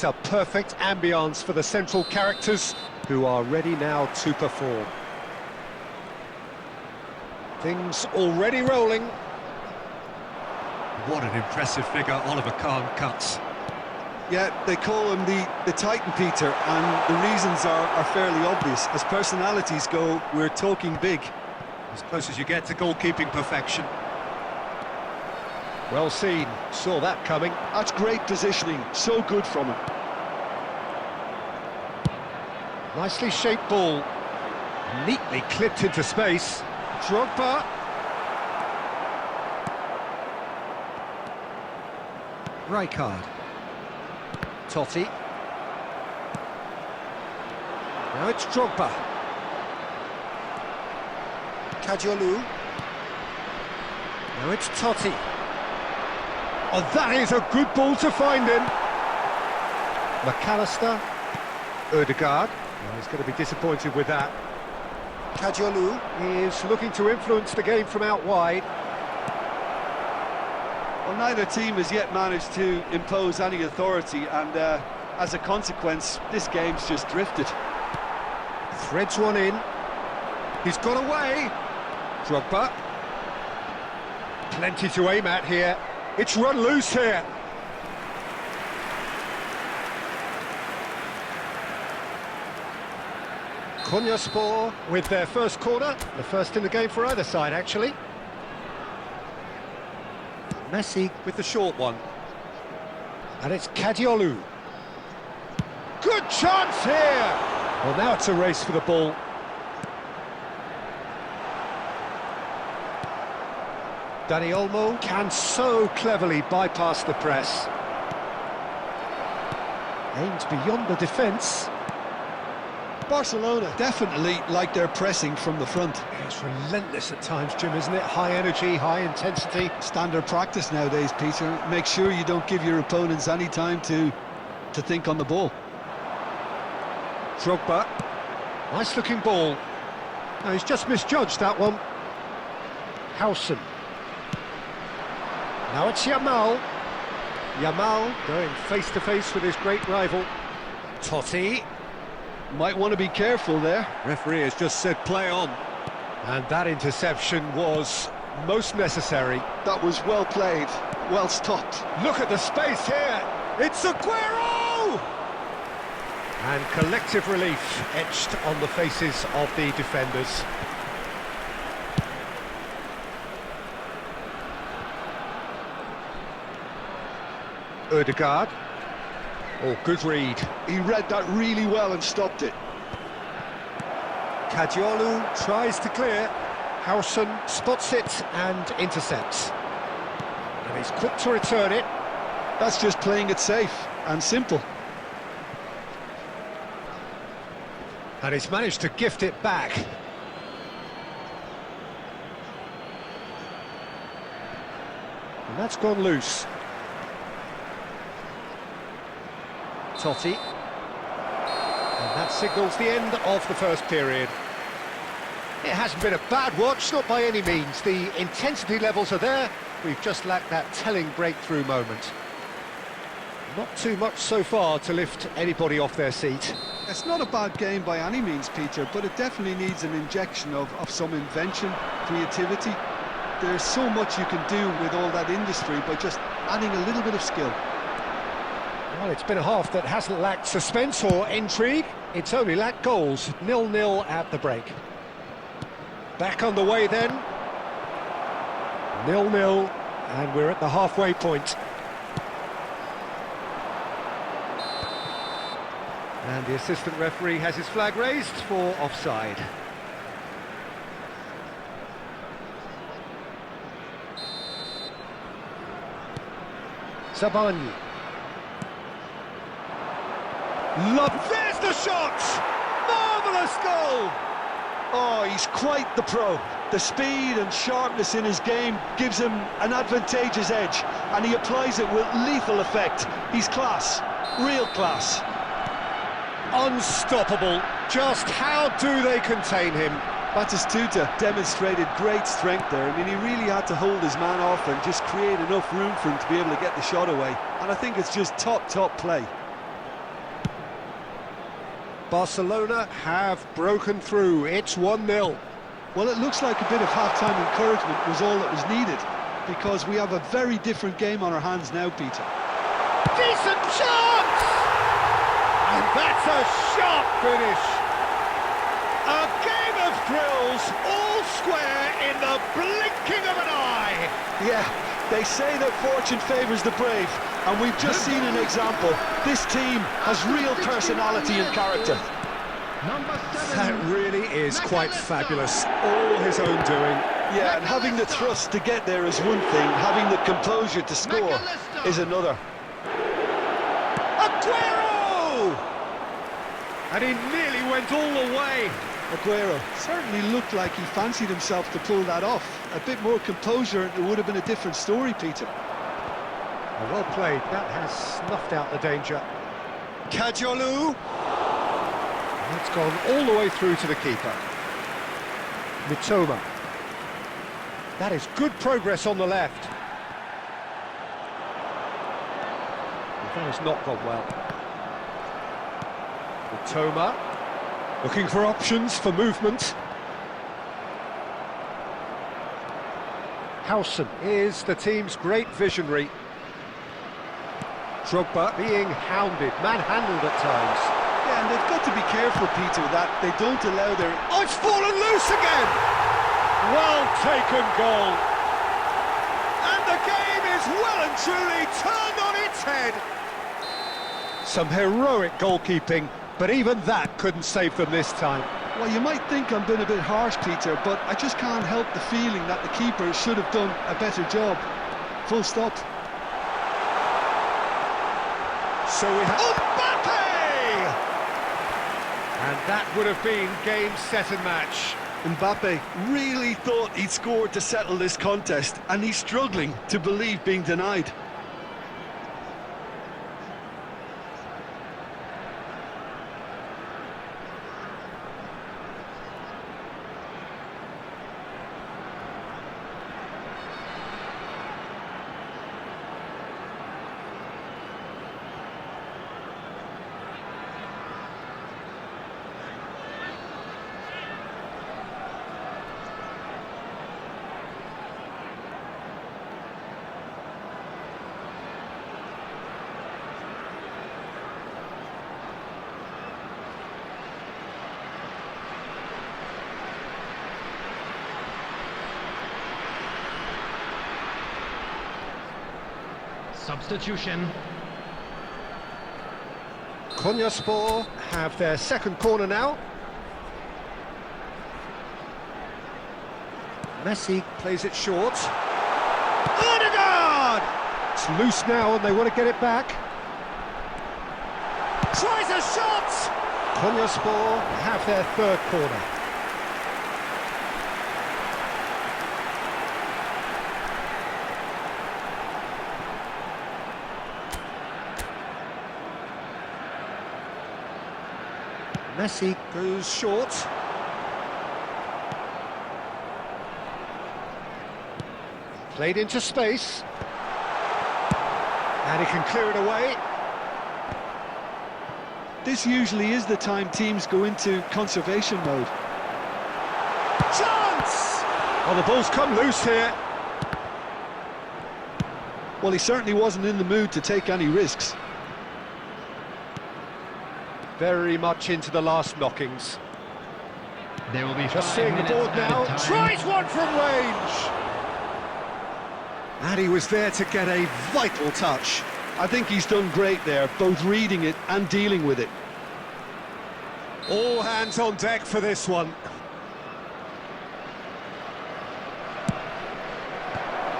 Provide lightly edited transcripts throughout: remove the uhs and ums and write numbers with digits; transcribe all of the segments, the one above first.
A perfect ambience for the central characters, who are ready now to perform. Things already rolling. What an impressive figure Oliver Kahn cuts. Yeah, they call him the Titan, Peter, and the reasons are fairly obvious. As personalities go, we're talking big. As close as you get to goalkeeping perfection. Well seen, saw that coming. That's great positioning, so good from him. Nicely shaped ball, neatly clipped into space. Drogba. Rijkaard. Totti. Now it's Drogba. Kadiolu. Now it's Totti. Oh, that is a good ball to find him. McAllister. Ødegaard. Well, he's going to be disappointed with that. Kadiolu is looking to influence the game from out wide. Well, neither team has yet managed to impose any authority, and as a consequence, this game's just drifted. Threads one in. He's got away. Drogba. Plenty to aim at here. It's run loose here. Konyaspor with their first corner, the first in the game for either side, actually. Messi with the short one. And it's Kadiolu. Good chance here! Well, now it's a race for the ball. Dani Olmo can so cleverly bypass the press. Aims beyond the defence. Barcelona definitely like their pressing from the front. It's relentless at times, Jim, isn't it? High energy, high intensity. Standard practice nowadays, Peter. Make sure you don't give your opponents any time to think on the ball. Drogba. Nice looking ball. No, he's just misjudged that one. Howson. Now it's Yamal. Yamal going face to face with his great rival. Totti. Might want to be careful there. Referee has just said play on. And that interception was most necessary. That was well played, well stopped. Look at the space here. It's Aguero! And collective relief etched on the faces of the defenders. Ødegaard. Oh, good read. He read that really well and stopped it. Kadiolu tries to clear. Howson spots it and intercepts. And he's quick to return it. That's just playing it safe and simple. And he's managed to gift it back. And that's gone loose. Totti. And that signals the end of the first period. It hasn't been a bad watch, not by any means. The intensity levels are there. We've just lacked that telling breakthrough moment. Not too much so far to lift anybody off their seat. It's not a bad game by any means, Peter, but it definitely needs an injection of some invention, creativity. There's so much you can do with all that industry by just adding a little bit of skill. Well, it's been a half that hasn't lacked suspense or intrigue. It's only lacked goals. 0-0 at the break. Back on the way then. 0-0, and we're at the halfway point. And the assistant referee has his flag raised for offside. Zabani. There's the shot! Marvellous goal! Oh, he's quite the pro. The speed and sharpness in his game gives him an advantageous edge, and he applies it with lethal effect. He's class, real class. Unstoppable. Just how do they contain him? Batistuta demonstrated great strength there. I mean, he really had to hold his man off and just create enough room for him to be able to get the shot away. And I think it's just top play. Barcelona have broken through. It's 1-0. Well, it looks like a bit of half-time encouragement was all that was needed, because we have a very different game on our hands now, Peter. Decent chance! And that's a sharp finish. A game of thrills, all square in the blinking of an eye. Yeah, they say that fortune favours the brave, and we've just seen an example. This team has real personality and character. That really is quite fabulous. All his own doing. Yeah, and having the thrust to get there is one thing, having the composure to score is another. Aguero! And he nearly went all the way. Aguero certainly looked like he fancied himself to pull that off. A bit more composure and it would have been a different story, Peter. Well played. That has snuffed out the danger. Kajolu. It's gone all the way through to the keeper. Mitoma. That is good progress on the left. That has not gone well. Mitoma. Looking for options for movement. Howson is the team's great visionary. Drogba being hounded, manhandled at times. Yeah, and they've got to be careful, Peter, that they don't allow their... Oh, it's fallen loose again! Well taken goal. And the game is well and truly turned on its head. Some heroic goalkeeping, but even that couldn't save them this time. Well, you might think I'm being a bit harsh, Peter, but I just can't help the feeling that the keeper should have done a better job. Full stop. So we have... Mbappe! And that would have been game, set and match. Mbappe really thought he'd scored to settle this contest, and he's struggling to believe being denied. Substitution. Konyaspor have their second corner now. Messi plays it short. Odegaard! It's loose now and they want to get it back. Tries a shot! Konyaspor have their third corner. Messi goes short. Played into space. And he can clear it away. This usually is the time teams go into conservation mode. Chance! Oh, the ball's come loose here. Well, he certainly wasn't in the mood to take any risks. Very much into the last knockings. There will be Just 5 seeing the minutes board now. added time. Tries one from range. And he was there to get a vital touch. I think he's done great there, both reading it and dealing with it. All hands on deck for this one.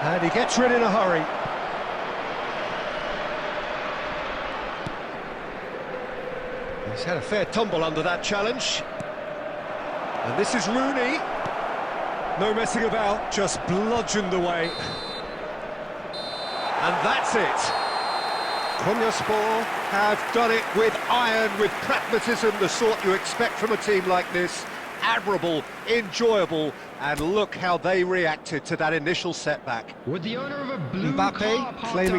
And he gets rid in a hurry. He's had a fair tumble under that challenge. And this is Rooney. No messing about, just bludgeoned away. And that's it. Konyaspor have done it with iron, with pragmatism, the sort you expect from a team like this. Admirable, enjoyable, and look how they reacted to that initial setback. Would the owner of a blue Mbappe car parked claiming